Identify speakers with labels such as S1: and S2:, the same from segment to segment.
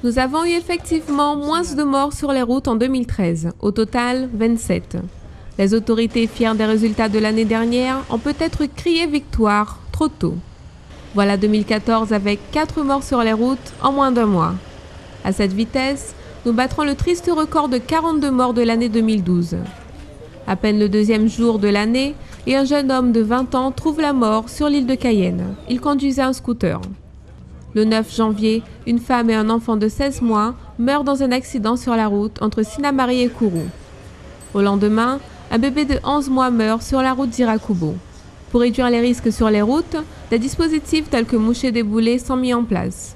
S1: Nous avons eu effectivement moins de morts sur les routes en 2013, au total 27. Les autorités fières des résultats de l'année dernière ont peut-être crié victoire trop tôt. Voilà 2014 avec 4 morts sur les routes en moins d'un mois. À cette vitesse, nous battrons le triste record de 42 morts de l'année 2012. À peine le deuxième jour de l'année, et un jeune homme de 20 ans trouve la mort sur l'île de Cayenne. Il conduisait un scooter. Le 9 janvier, une femme et un enfant de 16 mois meurent dans un accident sur la route entre Sinnamary et Kourou. Au lendemain, un bébé de 11 mois meurt sur la route d'Irakubo. Pour réduire les risques sur les routes, des dispositifs tels que moucher des boulets sont mis en place.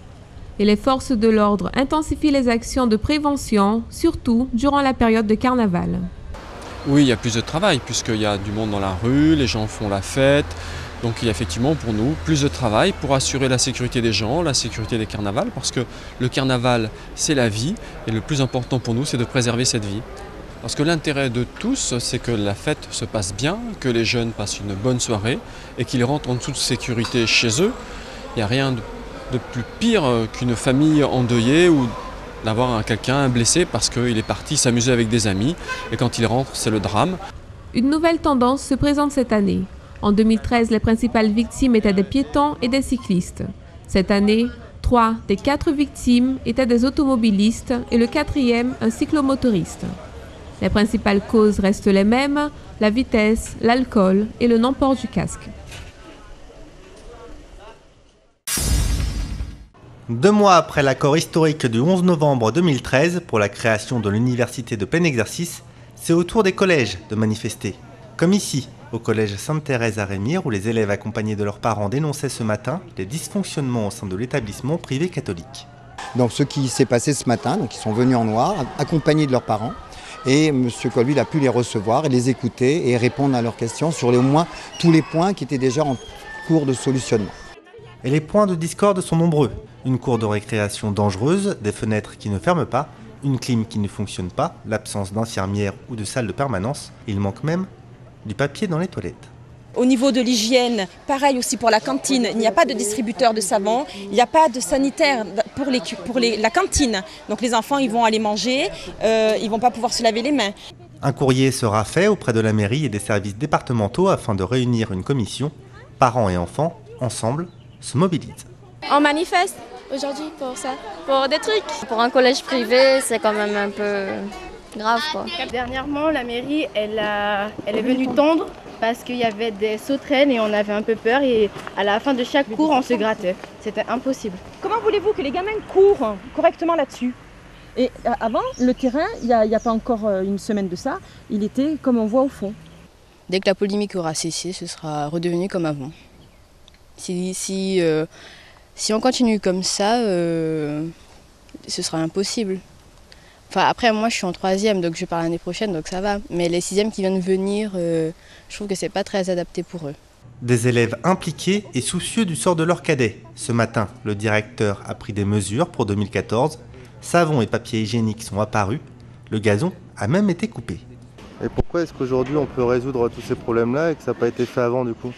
S1: Et les forces de l'ordre intensifient les actions de prévention, surtout durant la période de carnaval.
S2: Oui, il y a plus de travail puisqu'il y a du monde dans la rue, les gens font la fête. Donc il y a effectivement pour nous plus de travail pour assurer la sécurité des gens, la sécurité des carnavals, parce que le carnaval c'est la vie et le plus important pour nous c'est de préserver cette vie. Parce que l'intérêt de tous c'est que la fête se passe bien, que les jeunes passent une bonne soirée et qu'ils rentrent en toute sécurité chez eux. Il n'y a rien de plus pire qu'une famille endeuillée ou d'avoir quelqu'un blessé parce qu'il est parti s'amuser avec des amis et quand il rentre c'est le drame.
S1: Une nouvelle tendance se présente cette année. En 2013, les principales victimes étaient des piétons et des cyclistes. Cette année, 3 des 4 victimes étaient des automobilistes et le 4e, un cyclomotoriste. Les principales causes restent les mêmes, la vitesse, l'alcool et le non-port du casque.
S3: 2 mois après l'accord historique du 11 novembre 2013 pour la création de l'université de plein exercice, c'est au tour des collèges de manifester. Comme ici, au collège Sainte-Thérèse à Rémire, où les élèves accompagnés de leurs parents dénonçaient ce matin les dysfonctionnements au sein de l'établissement privé catholique.
S4: Donc ce qui s'est passé ce matin, donc ils sont venus en noir, accompagnés de leurs parents, et M. Colville a pu les recevoir et les écouter et répondre à leurs questions sur au moins tous les points qui étaient déjà en cours de solutionnement.
S3: Et les points de discorde sont nombreux. Une cour de récréation dangereuse, des fenêtres qui ne ferment pas, une clim qui ne fonctionne pas, l'absence d'infirmières ou de salles de permanence. Il manque même du papier dans les toilettes.
S5: Au niveau de l'hygiène, pareil aussi pour la cantine, il n'y a pas de distributeur de savon, il n'y a pas de sanitaire pour la cantine. Donc les enfants ils vont aller manger, ils ne vont pas pouvoir se laver les mains.
S3: Un courrier sera fait auprès de la mairie et des services départementaux afin de réunir une commission. Parents et enfants, ensemble, se mobilisent.
S6: On manifeste aujourd'hui pour ça, pour des trucs. Pour un collège privé, c'est quand même un peu grave, quoi.
S7: Dernièrement, la mairie, elle est venue tondre parce qu'il y avait des sauterelles et on avait un peu peur. Et à la fin de chaque cours, on se grattait. C'était impossible.
S8: Comment voulez-vous que les gamins courent correctement là-dessus? Et avant, le terrain, il n'y a pas encore une semaine de ça, il était comme on voit au fond.
S9: Dès que la polémique aura cessé, ce sera redevenu comme avant. Si on continue comme ça, ce sera impossible. Enfin, après, moi, je suis en 3e, donc je pars l'année prochaine, donc ça va. Mais les 6e qui viennent de venir, je trouve que c'est pas très adapté pour eux.
S3: Des élèves impliqués et soucieux du sort de leurs cadets. Ce matin, le directeur a pris des mesures pour 2014. Savon et papier hygiénique sont apparus. Le gazon a même été coupé.
S10: Et pourquoi est-ce qu'aujourd'hui on peut résoudre tous ces problèmes-là et que ça n'a pas été fait avant du coup ?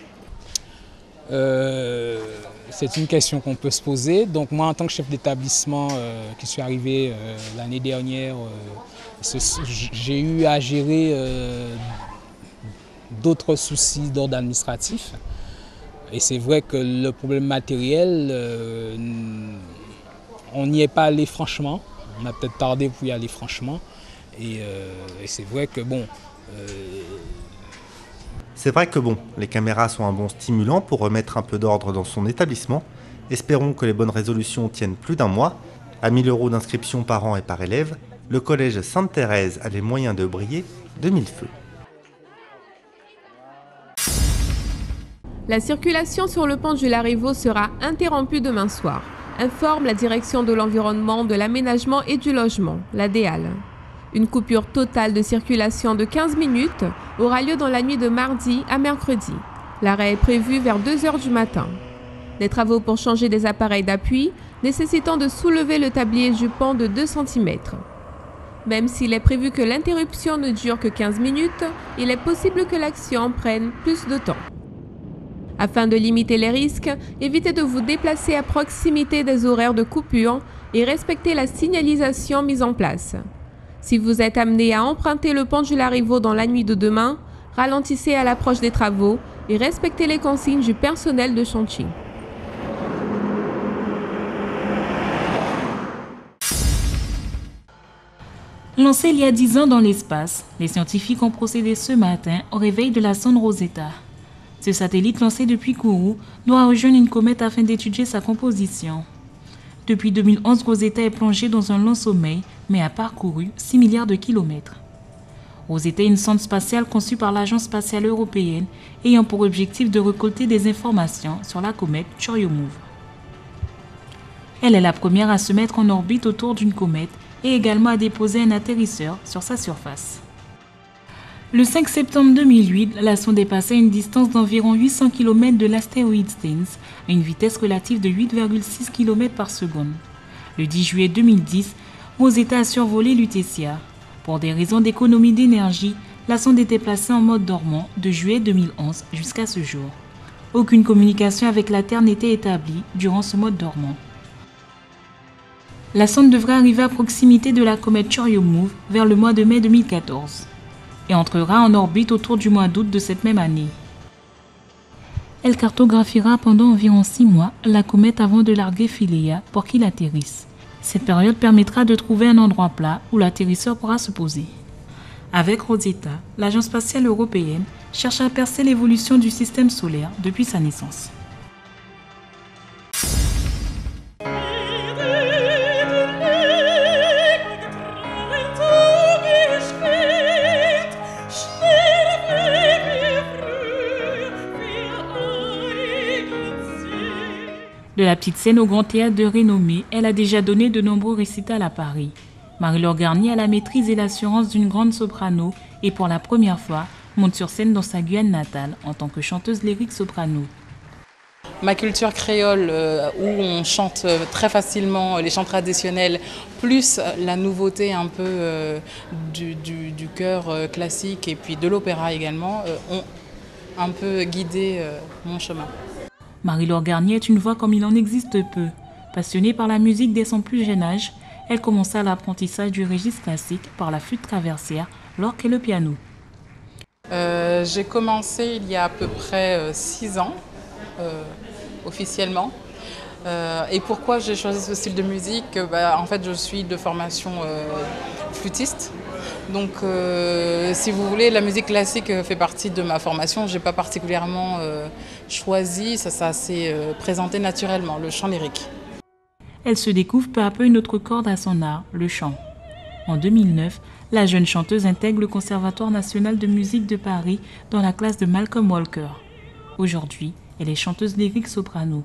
S11: C'est une question qu'on peut se poser. Donc moi, en tant que chef d'établissement qui suis arrivé l'année dernière, j'ai eu à gérer d'autres soucis d'ordre administratif. Et c'est vrai que le problème matériel, on n'y est pas allé franchement. On a peut-être tardé pour y aller franchement. Et c'est vrai que bon...
S3: C'est vrai que bon, les caméras sont un bon stimulant pour remettre un peu d'ordre dans son établissement. Espérons que les bonnes résolutions tiennent plus d'1 mois. À 1 000 € d'inscription par an et par élève, le collège Sainte-Thérèse a les moyens de briller de 1000 feux.
S1: La circulation sur le pont du Larivot sera interrompue demain soir, informe la Direction de l'Environnement, de l'Aménagement et du Logement, la DEAL. Une coupure totale de circulation de 15 minutes aura lieu dans la nuit de mardi à mercredi. L'arrêt est prévu vers 2 h du matin. Des travaux pour changer des appareils d'appui nécessitant de soulever le tablier du pont de 2 cm. Même s'il est prévu que l'interruption ne dure que 15 minutes, il est possible que l'action prenne plus de temps. Afin de limiter les risques, évitez de vous déplacer à proximité des horaires de coupure et respectez la signalisation mise en place. Si vous êtes amené à emprunter le pont du Larrivot dans la nuit de demain, ralentissez à l'approche des travaux et respectez les consignes du personnel de chantier.
S12: Lancé il y a 10 ans dans l'espace, les scientifiques ont procédé ce matin au réveil de la sonde Rosetta. Ce satellite lancé depuis Kourou doit rejoindre une comète afin d'étudier sa composition. Depuis 2011, Rosetta est plongée dans un long sommeil, mais a parcouru 6 milliards de kilomètres. Rosetta est une sonde spatiale conçue par l'Agence spatiale européenne ayant pour objectif de récolter des informations sur la comète Churyumov. Elle est la première à se mettre en orbite autour d'une comète et également à déposer un atterrisseur sur sa surface. Le 5 septembre 2008, la sonde est passée à une distance d'environ 800 km de l'astéroïde Stennes, à une vitesse relative de 8,6 km par seconde. Le 10 juillet 2010, Rosetta a survolé Lutetia. Pour des raisons d'économie d'énergie, la sonde était placée en mode dormant de juillet 2011 jusqu'à ce jour. Aucune communication avec la Terre n'était établie durant ce mode dormant. La sonde devrait arriver à proximité de la comète Churyumov vers le mois de mai 2014 et entrera en orbite autour du mois d'août de cette même année. Elle cartographiera pendant environ 6 mois la comète avant de larguer Philae pour qu'il atterrisse. Cette période permettra de trouver un endroit plat où l'atterrisseur pourra se poser. Avec Rosetta, l'Agence spatiale européenne cherche à percer l'évolution du système solaire depuis sa naissance. De la petite scène au grand théâtre de renommée, elle a déjà donné de nombreux récitals à Paris. Marie-Laure Garnier a la maîtrise et l'assurance d'une grande soprano et pour la première fois monte sur scène dans sa Guyane natale en tant que chanteuse lyrique soprano.
S13: Ma culture créole où on chante très facilement les chants traditionnels plus la nouveauté un peu du chœur classique et puis de l'opéra également ont un peu guidé mon chemin.
S12: Marie-Laure Garnier est une voix comme il en existe peu. Passionnée par la musique dès son plus jeune âge, elle commença l'apprentissage du registre classique par la flûte traversière, l'orgue et le piano.
S13: J'ai commencé il y a à peu près 6 ans, officiellement. Et pourquoi j'ai choisi ce style de musique ? En fait, je suis de formation flûtiste. Donc, si vous voulez, la musique classique fait partie de ma formation. Je n'ai pas particulièrement choisi, ça s'est présenté naturellement, le chant lyrique.
S12: Elle se découvre peu à peu une autre corde à son art, le chant. En 2009, la jeune chanteuse intègre le Conservatoire national de musique de Paris dans la classe de Malcolm Walker. Aujourd'hui, elle est chanteuse lyrique soprano.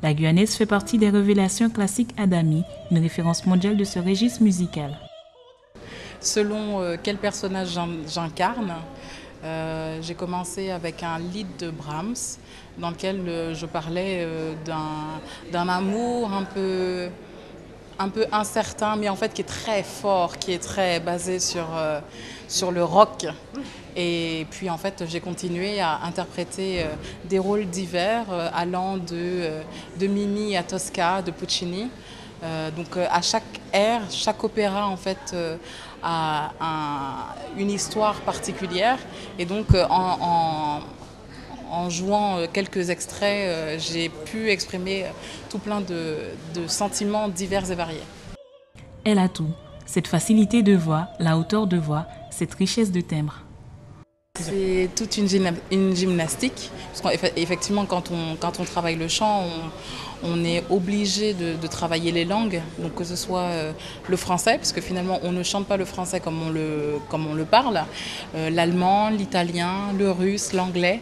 S12: La Guyanaise fait partie des révélations classiques Adami, une référence mondiale de ce registre musical.
S13: Selon quel personnage j'incarne, j'ai commencé avec un lied de Brahms dans lequel je parlais d'un amour un peu incertain, mais en fait qui est très fort, qui est très basé sur le rock. Et puis en fait j'ai continué à interpréter des rôles divers allant de Mimi à Tosca, de Puccini. Donc à chaque air, chaque opéra en fait a une histoire particulière et donc en jouant quelques extraits, j'ai pu exprimer tout plein de sentiments divers et variés.
S12: Elle a tout, cette facilité de voix, la hauteur de voix, cette richesse de timbre.
S13: C'est toute une gymnastique, parce qu'effectivement quand on travaille le chant, on est obligé de travailler les langues, donc que ce soit le français, parce que finalement on ne chante pas le français comme on le parle, l'allemand, l'italien, le russe, l'anglais.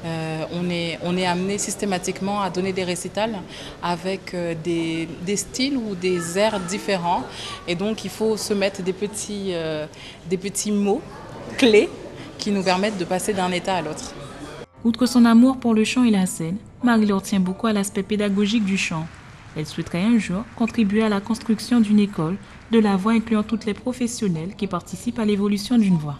S13: On est amené systématiquement à donner des récitals avec des styles ou des airs différents, et donc il faut se mettre des petits mots clés qui nous permettent de passer d'un état à l'autre.
S12: Outre son amour pour le chant et la scène, Marie-Laure tient beaucoup à l'aspect pédagogique du chant. Elle souhaiterait un jour contribuer à la construction d'une école de la voix incluant toutes les professionnels qui participent à l'évolution d'une voix.